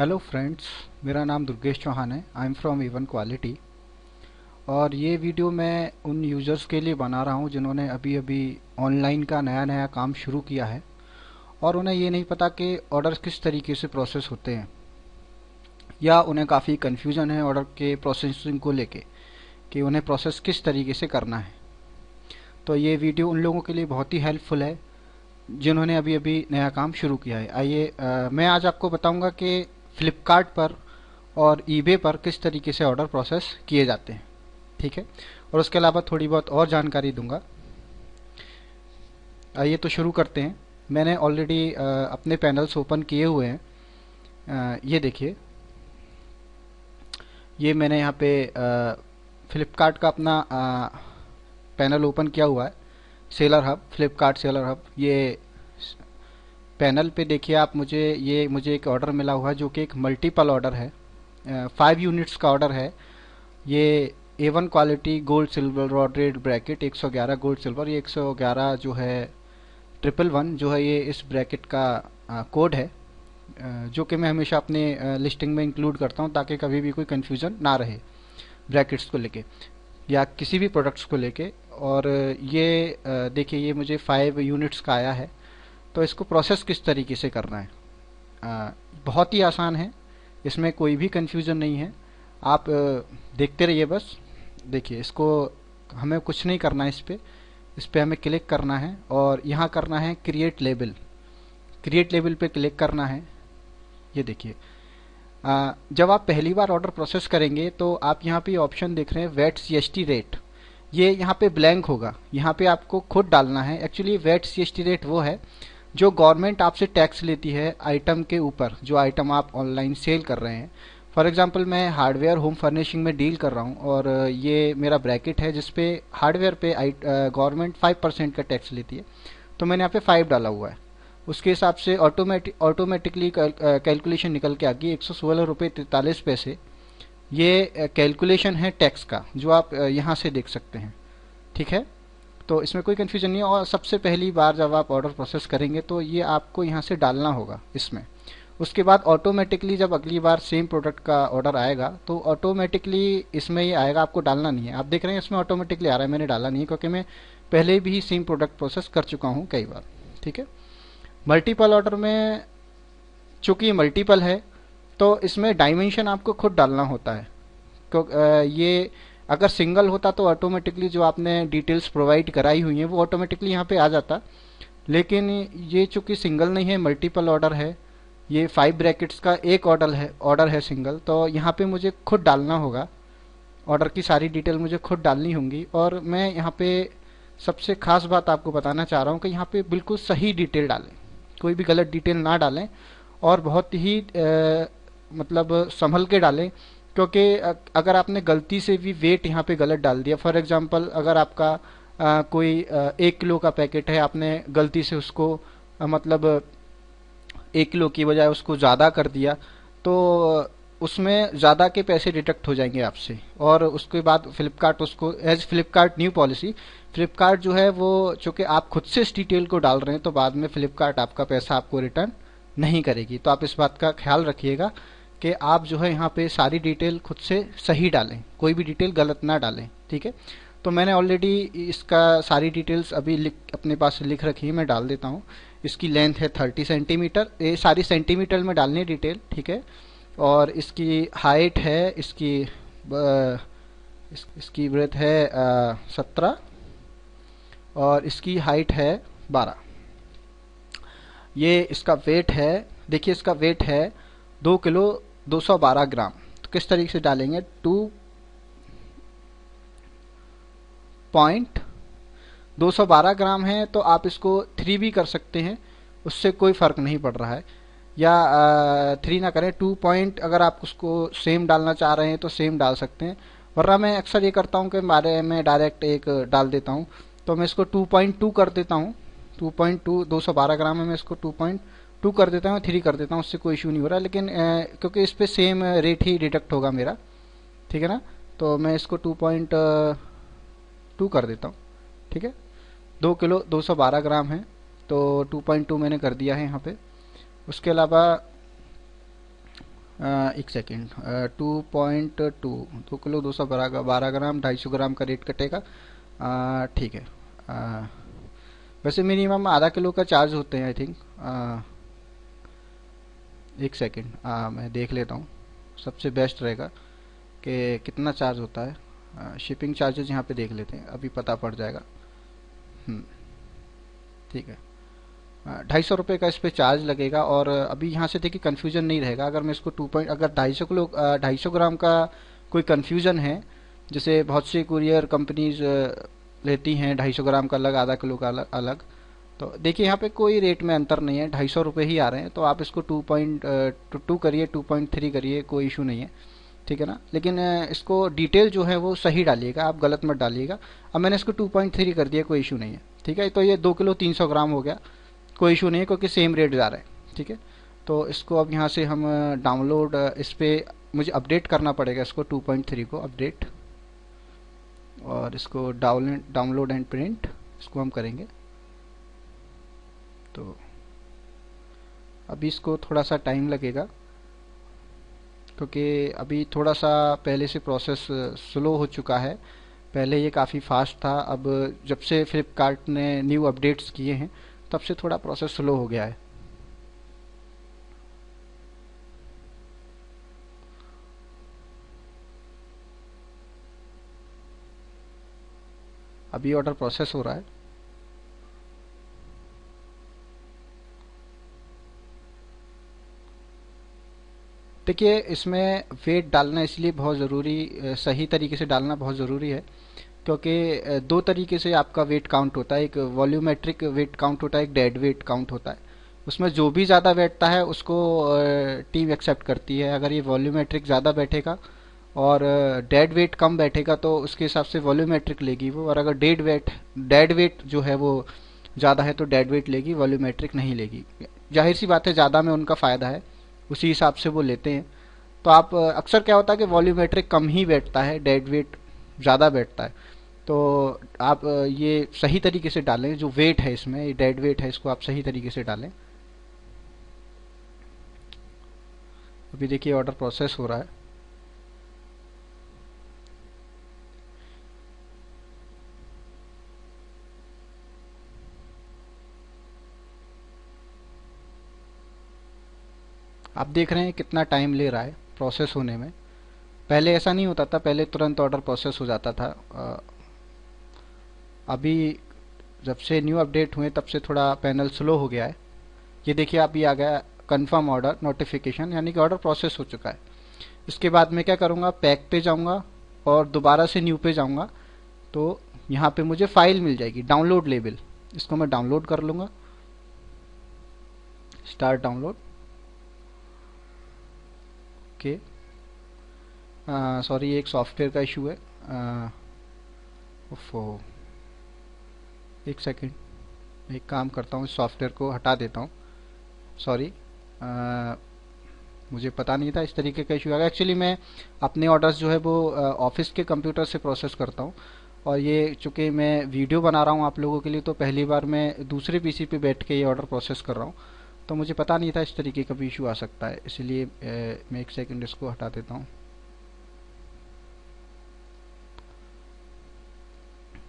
Hello friends, मेरा नाम दुर्गेश चौहान है। I am from even quality. और ये वीडियो मैं उन यूज़र्स के लिए बना रहा हूँ जिन्होंने अभी अभी ऑनलाइन का नया नया काम शुरू किया है और उन्हें ये नहीं पता कि ऑर्डर्स किस तरीके से प्रोसेस होते हैं, या उन्हें काफ़ी कन्फ्यूजन है ऑर्डर के प्रोसेसिंग को लेके कि उन्हें प्रोसेस किस तरीके से करना है। तो ये वीडियो उन लोगों के लिए बहुत ही हेल्पफुल है जिन्होंने अभी अभी नया काम शुरू किया है। आइए मैं आज आपको बताऊंगा कि फ्लिपकार्ट पर और ईबे पर किस तरीके से ऑर्डर प्रोसेस किए जाते हैं, ठीक है। और उसके अलावा थोड़ी बहुत और जानकारी दूंगा। आइए तो शुरू करते हैं। मैंने ऑलरेडी अपने पैनल्स ओपन किए हुए हैं। ये देखिए, ये मैंने यहाँ पे फ्लिपकार्ट का अपना पैनल ओपन किया हुआ है। Seller hub, Flipkart seller hub. ये पैनल पे देखिए आप, मुझे एक ऑर्डर मिला हुआ है जो कि एक मल्टीपल ऑर्डर है। 5 यूनिट्स का ऑर्डर है। ये A1 quality gold silver rod red bracket 111 gold silver, ये 111 जो है 111 जो है, ये इस ब्रैकेट का कोड है, जो कि मैं हमेशा अपने लिस्टिंग में इंक्लूड करता हूँ ताकि कभी भी कोई कन्फ्यूज़न ना रहे ब्रैकेट्स को लेके या किसी भी प्रोडक्ट्स को लेके। और ये देखिए, ये मुझे 5 यूनिट्स का आया है। तो इसको प्रोसेस किस तरीके से करना है, बहुत ही आसान है, इसमें कोई भी कन्फ्यूज़न नहीं है। आप देखते रहिए बस। देखिए, इसको हमें कुछ नहीं करना है, इस पे हमें क्लिक करना है और यहाँ करना है क्रिएट लेबल। क्रिएट लेबल पे क्लिक करना है। ये देखिए, जब आप पहली बार ऑर्डर प्रोसेस करेंगे तो आप यहाँ पे ऑप्शन देख रहे हैं वैट CST रेट। ये यहाँ पे ब्लैंक होगा, यहाँ पे आपको खुद डालना है। एक्चुअली वैट CST रेट वो है जो गवर्नमेंट आपसे टैक्स लेती है आइटम के ऊपर, जो आइटम आप ऑनलाइन सेल कर रहे हैं। फॉर एग्जांपल, मैं हार्डवेयर होम फर्निशिंग में डील कर रहा हूँ और ये मेरा ब्रैकेट है जिसपे हार्डवेयर पे गवर्नमेंट 5% का टैक्स लेती है। तो मैंने यहाँ पे 5 डाला हुआ है। उसके हिसाब से ऑटोमेटिकली कैलकुलेशन निकल के आ गई 116 रुपये 43 पैसे। ये कैलकुलेशन है टैक्स का, जो आप यहाँ से देख सकते हैं, ठीक है। तो इसमें कोई कन्फ्यूजन नहीं है। और सबसे पहली बार जब आप ऑर्डर प्रोसेस करेंगे तो ये आपको यहाँ से डालना होगा इसमें। उसके बाद ऑटोमेटिकली जब अगली बार सेम प्रोडक्ट का ऑर्डर आएगा तो ऑटोमेटिकली इसमें ये आएगा, आपको डालना नहीं है। आप देख रहे हैं इसमें ऑटोमेटिकली आ रहा है, मैंने डाला नहीं है क्योंकि मैं पहले भी सेम प्रोडक्ट प्रोसेस कर चुका हूँ कई बार, ठीक है। मल्टीपल ऑर्डर में चूंकि ये मल्टीपल है तो इसमें डायमेंशन आपको खुद डालना होता है। ये अगर सिंगल होता तो ऑटोमेटिकली जो आपने डिटेल्स प्रोवाइड कराई हुई हैं वो ऑटोमेटिकली यहाँ पे आ जाता। लेकिन ये चूंकि सिंगल नहीं है, मल्टीपल ऑर्डर है, ये 5 ब्रैकेट्स का एक ऑर्डर है सिंगल, तो यहाँ पे मुझे खुद डालना होगा। ऑर्डर की सारी डिटेल मुझे खुद डालनी होंगी। और मैं यहाँ पे सबसे खास बात आपको बताना चाह रहा हूँ कि यहाँ पे बिल्कुल सही डिटेल डालें, कोई भी गलत डिटेल ना डालें और बहुत ही मतलब संभल के डालें। क्योंकि अगर आपने गलती से भी वेट यहाँ पे गलत डाल दिया, फॉर एग्जांपल अगर आपका कोई 1 किलो का पैकेट है, आपने गलती से उसको मतलब 1 किलो की बजाय उसको ज़्यादा कर दिया, तो उसमें ज़्यादा के पैसे डिडक्ट हो जाएंगे आपसे। और उसके बाद फ्लिपकार्ट उसको as Flipkart new policy, Flipkart जो है वो, चूँकि आप खुद से इस डिटेल को डाल रहे हैं, तो बाद में फ्लिपकार्ट आपका पैसा आपको रिटर्न नहीं करेगी। तो आप इस बात का ख्याल रखिएगा कि आप जो है यहाँ पे सारी डिटेल खुद से सही डालें, कोई भी डिटेल गलत ना डालें, ठीक है। तो मैंने ऑलरेडी इसका सारी डिटेल्स अभी अपने पास लिख रखी है, मैं डाल देता हूँ। इसकी लेंथ है 30 सेंटीमीटर, ये सारी सेंटीमीटर में डालनी है डिटेल, ठीक है। और इसकी हाइट है, इसकी ब्रेथ है 17 और इसकी हाइट है 12। ये इसका वेट है, देखिए इसका वेट है 2 किलो 212 ग्राम। तो किस तरीके से डालेंगे, 2.212 ग्राम है, तो आप इसको 3 भी कर सकते हैं, उससे कोई फ़र्क नहीं पड़ रहा है। या 3 ना करें, 2 पॉइंट, अगर आप उसको सेम डालना चाह रहे हैं तो सेम डाल सकते हैं। वरना मैं अक्सर ये करता हूँ कि मैं डायरेक्ट एक डाल देता हूँ। तो मैं इसको 2.2 कर देता हूँ। 2.2 212 ग्राम है, मैं इसको 2.2 कर देता हूँ, 3 कर देता हूँ, उससे कोई इशू नहीं हो रहा। लेकिन क्योंकि इस पर सेम रेट ही डिडक्ट होगा मेरा, ठीक है ना। तो मैं इसको 2.2 कर देता हूँ, ठीक है। 2 किलो 212 ग्राम है, तो 2.2 मैंने कर दिया है यहाँ पे। उसके अलावा एक सेकेंड, 2.2, 2 किलो 212 ग्राम, 250 ग्राम का रेट कटेगा। ठीक है। वैसे मिनिमम आधा किलो का चार्ज होते हैं आई थिंक। एक सेकेंड, मैं देख लेता हूँ सबसे बेस्ट रहेगा कि कितना चार्ज होता है। शिपिंग चार्जेस यहाँ पे देख लेते हैं, अभी पता पड़ जाएगा। हम्म, ठीक है। 250 रुपये का इस पे चार्ज लगेगा। और अभी यहाँ से देखिए कन्फ्यूजन नहीं रहेगा अगर मैं इसको अगर 250 ग्राम का कोई कन्फ्यूजन है, जैसे बहुत सी कुरियर कंपनीज लेती हैं 250 ग्राम का अलग, आधा किलो का अलग अलग। तो देखिए यहाँ पे कोई रेट में अंतर नहीं है, 250 रुपये ही आ रहे हैं। तो आप इसको 2.2 करिए, 2.3 करिए, कोई इशू नहीं है। ठीक है ना। लेकिन इसको डिटेल जो है वो सही डालिएगा, आप गलत मत डालिएगा। अब मैंने इसको 2.3 कर दिया, कोई इशू नहीं है। ठीक है। तो ये 2 किलो 300 ग्राम हो गया, कोई इशू नहीं है क्योंकि सेम रेट जा रहा है। ठीक है। तो इसको अब यहाँ से हम डाउनलोड, इस पर मुझे अपडेट करना पड़ेगा इसको, 2.3 को अपडेट, और इसको डाउनलोड एंड प्रिंट इसको हम करेंगे। तो अभी इसको थोड़ा सा टाइम लगेगा क्योंकि अभी थोड़ा सा पहले से प्रोसेस स्लो हो चुका है। पहले ये काफ़ी फास्ट था, अब जब से फ्लिपकार्ट ने न्यू अपडेट्स किए हैं तब से थोड़ा प्रोसेस स्लो हो गया है। अभी ऑर्डर प्रोसेस हो रहा है। देखिए इसमें वेट डालना इसलिए बहुत ज़रूरी, सही तरीके से डालना बहुत ज़रूरी है क्योंकि दो तरीके से आपका वेट काउंट होता है। एक वॉल्यूमेट्रिक वेट काउंट होता है, एक डेड वेट काउंट होता है। उसमें जो भी ज़्यादा बैठता है उसको टीम एक्सेप्ट करती है। अगर ये वॉल्यूमेट्रिक ज़्यादा बैठेगा और डेड वेट कम बैठेगा तो उसके हिसाब से वॉल्यूमेट्रिक लेगी वो। और अगर डेड वेट जो है वो ज़्यादा है तो डेड वेट लेगी, वॉल्यूमेट्रिक नहीं लेगी। जाहिर सी बात है, ज़्यादा में उनका फ़ायदा है, उसी हिसाब से वो लेते हैं। तो आप अक्सर क्या होता है कि वॉल्यूमेट्रिक कम ही बैठता है, डेड वेट ज़्यादा बैठता है। तो आप ये सही तरीके से डालें, जो वेट है इसमें, ये डेड वेट है, इसको आप सही तरीके से डालें। अभी देखिए ऑर्डर प्रोसेस हो रहा है। आप देख रहे हैं कितना टाइम ले रहा है प्रोसेस होने में। पहले ऐसा नहीं होता था, पहले तुरंत ऑर्डर प्रोसेस हो जाता था। अभी जब से न्यू अपडेट हुए तब से थोड़ा पैनल स्लो हो गया है। ये देखिए अभी आ गया कंफर्म ऑर्डर नोटिफिकेशन, यानी कि ऑर्डर प्रोसेस हो चुका है। इसके बाद मैं क्या करूँगा, पैक पे जाऊँगा और दोबारा से न्यू पे जाऊँगा। तो यहाँ पे मुझे फाइल मिल जाएगी, डाउनलोड लेबल। इसको मैं डाउनलोड कर लूँगा, स्टार्ट डाउनलोड। ओके, सॉरी एक सॉफ्टवेयर का इशू है। ओफो, एक सेकंड, एक काम करता हूँ, इस सॉफ्टवेयर को हटा देता हूँ। सॉरी, मुझे पता नहीं था इस तरीके का इशू आ गया। एक्चुअली मैं अपने ऑर्डर्स जो है वो ऑफिस के कंप्यूटर से प्रोसेस करता हूँ, और ये चूँकि मैं वीडियो बना रहा हूँ आप लोगों के लिए, तो पहली बार मैं दूसरे पीसी पे बैठ के ये ऑर्डर प्रोसेस कर रहा हूँ। तो मुझे पता नहीं था इस तरीके का भी इशू आ सकता है, इसलिए मैं एक सेकंड इसको हटा देता हूँ।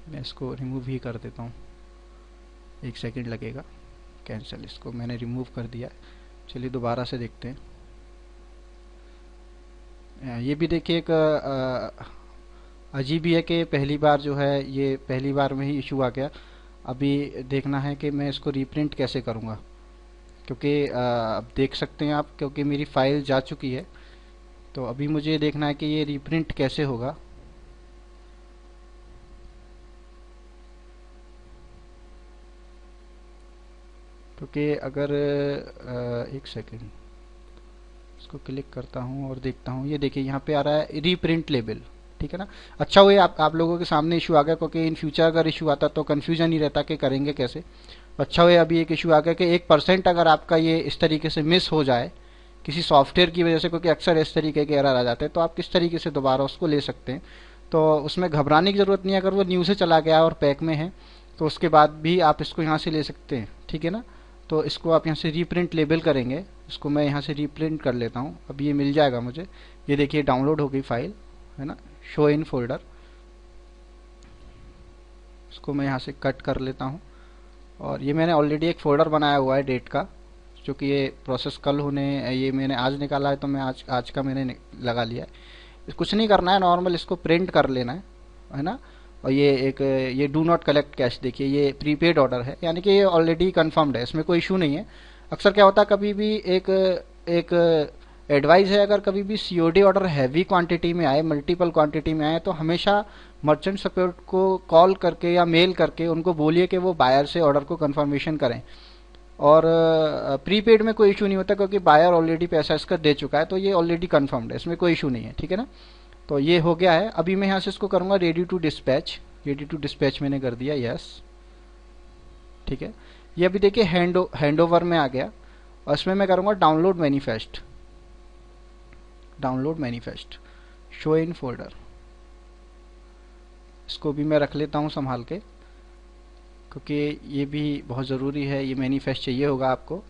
मैं इसको रिमूव ही कर देता हूँ, एक सेकंड लगेगा। कैंसिल, इसको मैंने रिमूव कर दिया। चलिए दोबारा से देखते हैं। ये भी देखिए एक अजीब ही है कि पहली बार जो है ये पहली बार में ही इशू आ गया। अभी देखना है कि मैं इसको रीप्रिंट कैसे करूँगा, क्योंकि अब देख सकते हैं आप, क्योंकि मेरी फ़ाइल जा चुकी है। तो अभी मुझे देखना है कि ये रीप्रिंट कैसे होगा। क्योंकि अगर एक सेकंड, इसको क्लिक करता हूँ और देखता हूँ, ये देखिए यहाँ पे आ रहा है रीप्रिंट लेबल। ठीक है ना। अच्छा हुआ आप लोगों के सामने इशू आ गया, क्योंकि इन फ्यूचर अगर इशू आता तो कन्फ्यूजन ही रहता कि करेंगे कैसे। अच्छा हुआ अभी एक इशू आ गया कि 1% अगर आपका ये इस तरीके से मिस हो जाए किसी सॉफ्टवेयर की वजह से, क्योंकि अक्सर इस तरीके के एरर आ जाते हैं, तो आप किस तरीके से दोबारा उसको ले सकते हैं। तो उसमें घबराने की ज़रूरत नहीं है। अगर वो न्यू से चला गया और पैक में है तो उसके बाद भी आप इसको यहाँ से ले सकते हैं। ठीक है ना। तो इसको आप यहाँ से रीप्रिंट लेबल करेंगे, इसको मैं यहाँ से रीप्रिंट कर लेता हूँ। अब ये मिल जाएगा मुझे। ये देखिए डाउनलोड हो गई फाइल, है ना, शो इन फोल्डर। इसको मैं यहाँ से कट कर लेता हूँ और ये मैंने ऑलरेडी एक फोल्डर बनाया हुआ है डेट का, क्योंकि ये प्रोसेस कल होने, ये मैंने आज निकाला है तो मैं आज का मैंने लगा लिया है। कुछ नहीं करना है, नॉर्मल इसको प्रिंट कर लेना है ना। और ये डू नॉट कलेक्ट कैश, देखिए ये प्रीपेड ऑर्डर है, यानी कि ये ऑलरेडी कंफर्म्ड है, इसमें कोई इशू नहीं है। अक्सर क्या होता है, कभी भी एक एडवाइस है, अगर कभी भी सीओडी ऑर्डर हैवी क्वांटिटी में आए, मल्टीपल क्वांटिटी में आए, तो हमेशा मर्चेंट सपोर्ट को कॉल करके या मेल करके उनको बोलिए कि वो बायर से ऑर्डर को कंफर्मेशन करें। और प्रीपेड में कोई इशू नहीं होता, क्योंकि बायर ऑलरेडी पैसा इसका दे चुका है, तो ये ऑलरेडी कंफर्म्ड है, इसमें कोई इशू नहीं है, ठीक है ना। तो ये हो गया है। अभी मैं यहाँ से इसको करूँगा ready to dispatch. Ready to dispatch मैंने कर दिया, यस, ठीक है। ये अभी देखिए हैंड ओवर में आ गया और इसमें मैं करूँगा download manifest. Download manifest, show in folder. इसको भी मैं रख लेता हूँ संभाल के, क्योंकि ये भी बहुत ज़रूरी है। ये मैनिफेस्ट चाहिए होगा आपको।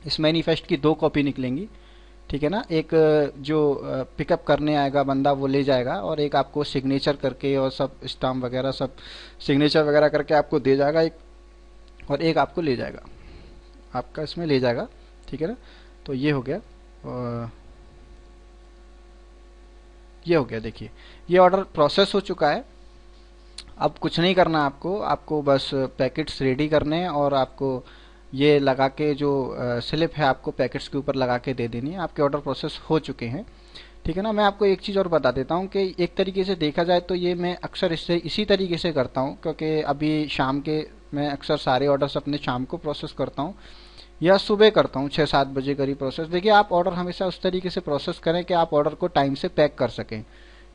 इस मैनिफेस्ट की 2 कॉपी निकलेंगी, ठीक है ना। एक जो पिकअप करने आएगा बंदा वो ले जाएगा, और एक आपको सिग्नेचर करके और सब स्टाम्प वगैरह सब सिग्नेचर वगैरह करके आपको दे जाएगा एक, और एक आपको ले जाएगा, आपका इसमें ले जाएगा, ठीक है ना। तो ये हो गया, ये हो गया। देखिए ये ऑर्डर प्रोसेस हो चुका है। अब कुछ नहीं करना आपको बस पैकेट्स रेडी करने हैं, और आपको ये लगा के जो स्लिप है आपको पैकेट्स के ऊपर लगा के दे देनी है। आपके ऑर्डर प्रोसेस हो चुके हैं, ठीक है ना। मैं आपको एक चीज़ और बता देता हूँ कि एक तरीके से देखा जाए तो ये मैं अक्सर इसी तरीके से करता हूँ, क्योंकि अभी शाम के मैं अक्सर सारे ऑर्डर्स अपने शाम को प्रोसेस करता हूँ या सुबह करता हूँ 6-7 बजे करीब प्रोसेस। देखिए आप ऑर्डर हमेशा उस तरीके से प्रोसेस करें कि आप ऑर्डर को टाइम से पैक कर सकें,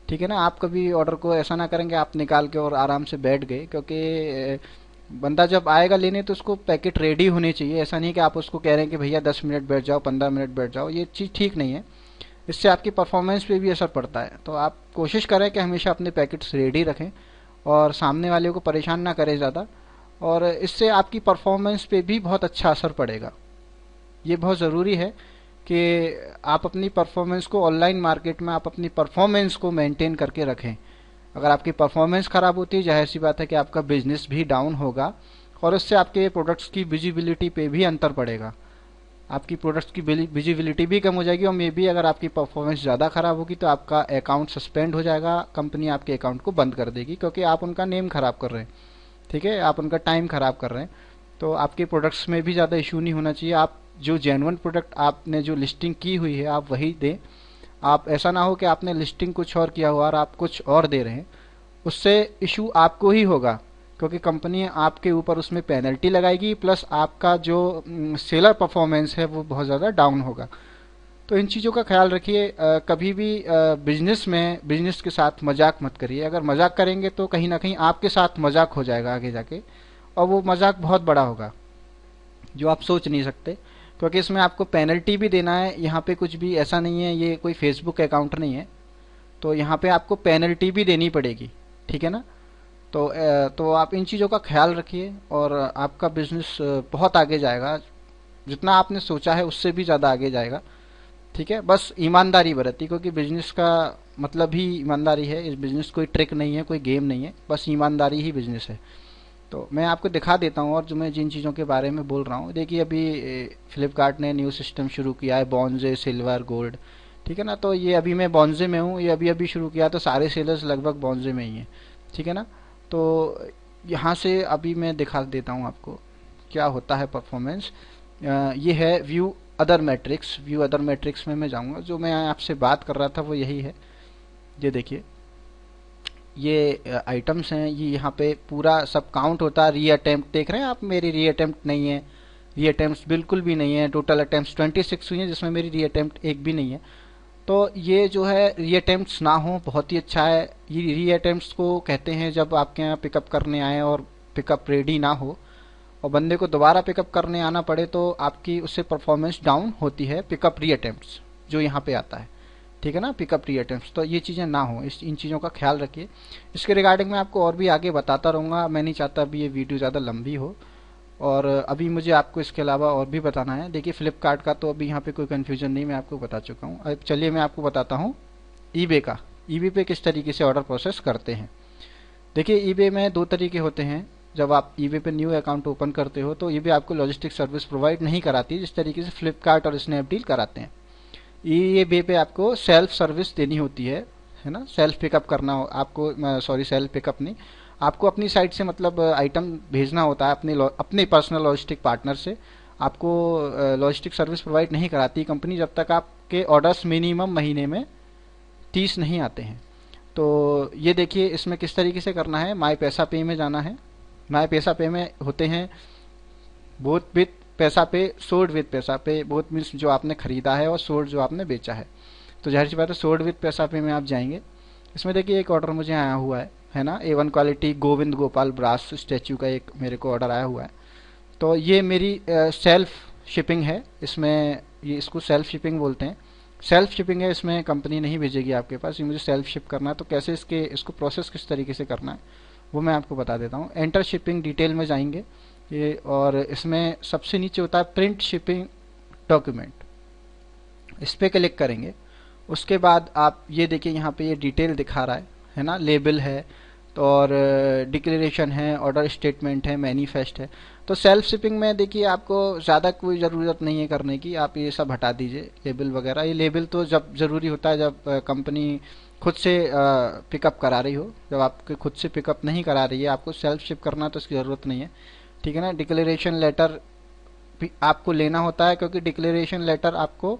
ठीक है ना। आप कभी ऑर्डर को ऐसा ना करेंगे आप निकाल के और आराम से बैठ गए, क्योंकि बंदा जब आएगा लेने तो उसको पैकेट रेडी होनी चाहिए। ऐसा नहीं कि आप उसको कह रहे हैं कि भैया 10 मिनट बैठ जाओ, 15 मिनट बैठ जाओ, ये चीज़ ठीक नहीं है। इससे आपकी परफॉर्मेंस पे भी असर पड़ता है। तो आप कोशिश करें कि हमेशा अपने पैकेट्स रेडी रखें और सामने वाले को परेशान ना करें ज़्यादा, और इससे आपकी परफॉर्मेंस पे भी बहुत अच्छा असर पड़ेगा। ये बहुत ज़रूरी है कि आप अपनी परफॉर्मेंस को ऑनलाइन मार्केट में आप अपनी परफॉर्मेंस को मेंटेन करके रखें। अगर आपकी परफॉर्मेंस ख़राब होती है, जाहिर सी बात है कि आपका बिजनेस भी डाउन होगा, और इससे आपके प्रोडक्ट्स की विजिबिलिटी पे भी अंतर पड़ेगा। आपकी प्रोडक्ट्स की विजिबिलिटी भी कम हो जाएगी, और मे बी अगर आपकी परफॉर्मेंस ज़्यादा ख़राब होगी तो आपका अकाउंट सस्पेंड हो जाएगा, कंपनी आपके अकाउंट को बंद कर देगी, क्योंकि आप उनका नेम ख़राब कर रहे हैं, ठीक है, आप उनका टाइम ख़राब कर रहे हैं। तो आपके प्रोडक्ट्स में भी ज़्यादा इशू नहीं होना चाहिए। आप जो जेन्युइन प्रोडक्ट आपने जो लिस्टिंग की हुई है आप वही दें। आप ऐसा ना हो कि आपने लिस्टिंग कुछ और किया हुआ और आप कुछ और दे रहे हैं, उससे इशू आपको ही होगा, क्योंकि कंपनी आपके ऊपर उसमें पेनल्टी लगाएगी, प्लस आपका जो सेलर परफॉर्मेंस है वो बहुत ज़्यादा डाउन होगा। तो इन चीज़ों का ख्याल रखिए। कभी भी बिजनेस के साथ मजाक मत करिए। अगर मजाक करेंगे तो कहीं ना कहीं आपके साथ मजाक हो जाएगा आगे जाके, और वो मजाक बहुत बड़ा होगा जो आप सोच नहीं सकते, क्योंकि इसमें आपको पेनल्टी भी देना है। यहाँ पे कुछ भी ऐसा नहीं है, ये कोई फेसबुक अकाउंट नहीं है, तो यहाँ पे आपको पेनल्टी भी देनी पड़ेगी, ठीक है ना। तो आप इन चीज़ों का ख्याल रखिए और आपका बिजनेस बहुत आगे जाएगा। जितना आपने सोचा है उससे भी ज़्यादा आगे जाएगा, ठीक है। बस ईमानदारी बरतिए, क्योंकि बिजनेस का मतलब ही ईमानदारी है। इस बिजनेस कोई ट्रिक नहीं है, कोई गेम नहीं है, बस ईमानदारी ही बिजनेस है। तो मैं आपको दिखा देता हूँ, और जो मैं जिन चीज़ों के बारे में बोल रहा हूँ, देखिए अभी फ्लिपकार्ट ने न्यू सिस्टम शुरू किया है, बॉन्जे सिल्वर गोल्ड, ठीक है ना। तो ये अभी मैं बॉन्जे में हूँ, ये अभी अभी शुरू किया, तो सारे सेलर्स लगभग बॉन्जे में ही हैं, ठीक है ना। तो यहाँ से अभी मैं दिखा देता हूँ आपको क्या होता है परफॉर्मेंस। ये है view other matrix. View other matrix में मैं जाऊँगा, जो मैं आपसे बात कर रहा था वो यही है। ये देखिए ये आइटम्स हैं, ये यहाँ पे पूरा सब काउंट होता है। री अटेम्प्ट देख रहे हैं आप, मेरी री अटेम्प्ट नहीं है, री अटेम्प्ट बिल्कुल भी नहीं है। टोटल अटेम्प्ट 26 हुई है, जिसमें मेरी री अटेम्प्ट एक भी नहीं है। तो ये जो है री अटेम्प्ट्स ना हो बहुत ही अच्छा है। ये री अटेम्प्ट्स को कहते हैं जब आपके यहाँ पिकअप करने आए और पिकअप रेडी ना हो और बंदे को दोबारा पिकअप करने आना पड़े, तो आपकी उससे परफॉर्मेंस डाउन होती है। पिकअप री अटेम्प्ट्स जो यहाँ पे आता है, ठीक है ना, पिकअप री अटेम्प्ट्स। तो ये चीज़ें ना हो, इन चीज़ों का ख्याल रखिए। इसके रिगार्डिंग मैं आपको और भी आगे बताता रहूँगा, मैं नहीं चाहता अभी ये वीडियो ज़्यादा लंबी हो। और अभी मुझे आपको इसके अलावा और भी बताना है। देखिए फ्लिपकार्ट का तो अभी यहाँ पे कोई कन्फ्यूजन नहीं, मैं आपको बता चुका हूँ। अब चलिए मैं आपको बताता हूँ ईबे का। ईबे पे किस तरीके से ऑर्डर प्रोसेस करते हैं। देखिए ईबे में दो तरीके होते हैं। जब आप ईबे पे न्यू अकाउंट ओपन करते हो तो ईबे आपको लॉजिस्टिक सर्विस प्रोवाइड नहीं कराती जिस तरीके से फ्लिपकार्ट और स्नैपडील कराते हैं। ईबे पे आपको सेल्फ सर्विस देनी होती है ना। सेल्फ पिकअप करना हो आपको, सॉरी सेल्फ पिकअप नहीं, आपको अपनी साइड से मतलब आइटम भेजना होता है अपने पर्सनल लॉजिस्टिक पार्टनर से। आपको लॉजिस्टिक सर्विस प्रोवाइड नहीं कराती कंपनी जब तक आपके ऑर्डर्स मिनिमम महीने में 30 नहीं आते हैं। तो ये देखिए इसमें किस तरीके से करना है। माई पैसा पे में जाना है। माई पैसा पे में होते हैं बोथ विथ पैसा पे, सोल्ड विथ पैसा पे। बोथ मीन्स जो आपने खरीदा है और सोल्ड जो आपने बेचा है। तो जाहिर सी बात है सोल्ड विथ पैसा पे में आप जाएंगे। इसमें देखिए एक ऑर्डर मुझे आया हुआ है ना। A1 quality Govind Gopal brass statue का एक मेरे को ऑर्डर आया हुआ है। तो ये मेरी सेल्फ शिपिंग है। इसमें ये इसको सेल्फ शिपिंग बोलते हैं। सेल्फ शिपिंग है, इसमें कंपनी नहीं भेजेगी आपके पास, ये मुझे सेल्फ शिप करना है। तो कैसे इसको प्रोसेस किस तरीके से करना है वो मैं आपको बता देता हूँ। एंटर शिपिंग डिटेल में जाएंगे ये, और इसमें सबसे नीचे होता है प्रिंट शिपिंग डॉक्यूमेंट, इस पर क्लिक करेंगे। उसके बाद आप ये देखिए यहाँ पे ये डिटेल दिखा रहा है ना। लेबल है तो और डिक्लेरेशन है, ऑर्डर स्टेटमेंट है, मैनिफेस्ट है। तो सेल्फ शिपिंग में देखिए आपको ज़्यादा कोई ज़रूरत नहीं है करने की, आप ये सब हटा दीजिए लेबल वगैरह। ये लेबल तो जब ज़रूरी होता है जब कंपनी खुद से पिकअप करा रही हो। जब आपके खुद से पिकअप नहीं करा रही है आपको सेल्फ शिप करना तो इसकी ज़रूरत नहीं है, ठीक है ना। डिक्लेरेशन लेटर भी आपको लेना होता है क्योंकि डिक्लेरेशन लेटर आपको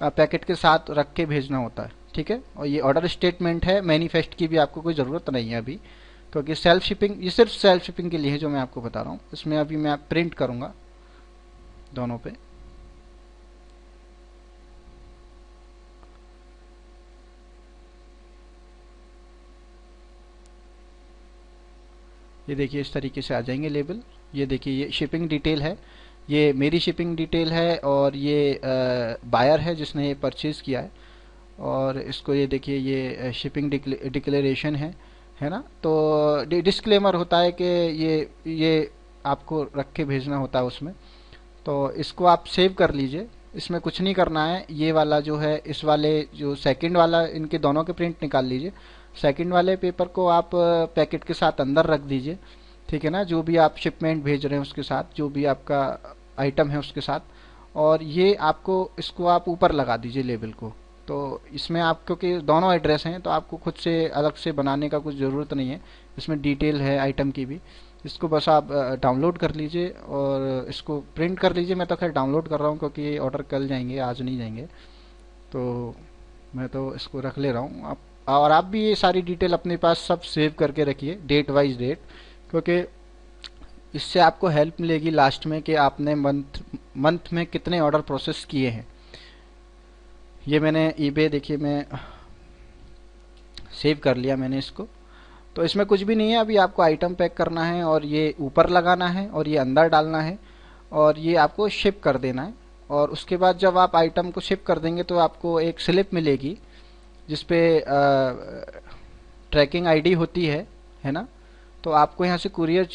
पैकेट के साथ रख के भेजना होता है, ठीक है। और ये ऑर्डर स्टेटमेंट है, मैनिफेस्ट की भी आपको कोई ज़रूरत नहीं है अभी, क्योंकि सेल्फ शिपिंग ये सिर्फ सेल्फ शिपिंग के लिए है जो मैं आपको बता रहा हूँ। इसमें अभी मैं प्रिंट करूँगा दोनों पे। ये देखिए इस तरीके से आ जाएंगे लेबल। ये देखिए ये शिपिंग डिटेल है, ये मेरी शिपिंग डिटेल है, और ये बायर है जिसने ये परचेज़ किया है। और इसको ये देखिए ये शिपिंग डिक्लेरेशन है ना। तो डिस्क्लेमर होता है कि ये आपको रख के भेजना होता है उसमें। तो इसको आप सेव कर लीजिए। इसमें कुछ नहीं करना है। ये वाला जो है, इस वाले जो सेकंड वाला, इनके दोनों के प्रिंट निकाल लीजिए। सेकंड वाले पेपर को आप पैकेट के साथ अंदर रख दीजिए, ठीक है ना। जो भी आप शिपमेंट भेज रहे हैं उसके साथ, जो भी आपका आइटम है उसके साथ। और ये आपको इसको आप ऊपर लगा दीजिए लेबल को। तो इसमें आप क्योंकि दोनों एड्रेस हैं तो आपको खुद से अलग से बनाने का कुछ ज़रूरत नहीं है। इसमें डिटेल है आइटम की भी। इसको बस आप डाउनलोड कर लीजिए और इसको प्रिंट कर लीजिए। मैं तो खैर डाउनलोड कर रहा हूँ क्योंकि ये ऑर्डर कल जाएंगे, आज नहीं जाएंगे। तो मैं तो इसको रख ले रहा हूँ। आप और आप भी ये सारी डिटेल अपने पास सब सेव करके रखिए, डेट वाइज डेट, क्योंकि इससे आपको हेल्प मिलेगी लास्ट में कि आपने मंथ में कितने ऑर्डर प्रोसेस किए हैं। ये मैंने ईबे देखिए मैं सेव कर लिया मैंने इसको। तो इसमें कुछ भी नहीं है, अभी आपको आइटम पैक करना है और ये ऊपर लगाना है और ये अंदर डालना है और ये आपको शिप कर देना है। और उसके बाद जब आप आइटम को शिप कर देंगे तो आपको एक स्लिप मिलेगी जिसपे ट्रैकिंग आईडी होती है ना। तो आपको यहाँ से कुरियर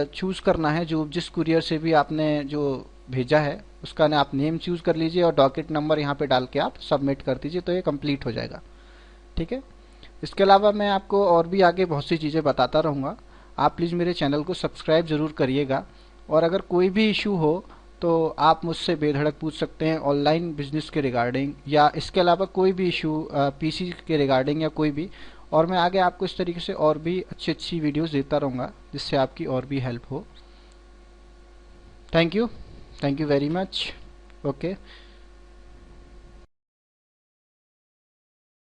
चूज़ करना है, जो जिस कुरियर से भी आपने जो भेजा है उसका आप नेम चूज़ कर लीजिए और डॉकेट नंबर यहाँ पे डाल के आप सबमिट कर दीजिए तो ये कंप्लीट हो जाएगा, ठीक है। इसके अलावा मैं आपको और भी आगे बहुत सी चीज़ें बताता रहूँगा। आप प्लीज़ मेरे चैनल को सब्सक्राइब ज़रूर करिएगा। और अगर कोई भी इशू हो तो आप मुझसे बेधड़क पूछ सकते हैं ऑनलाइन बिजनेस के रिगार्डिंग, या इसके अलावा कोई भी इशू पीसी के रिगार्डिंग या कोई भी। और मैं आगे आपको इस तरीके से और भी अच्छी अच्छी वीडियोस देता रहूँगा जिससे आपकी और भी हेल्प हो। Thank you very much. Okay.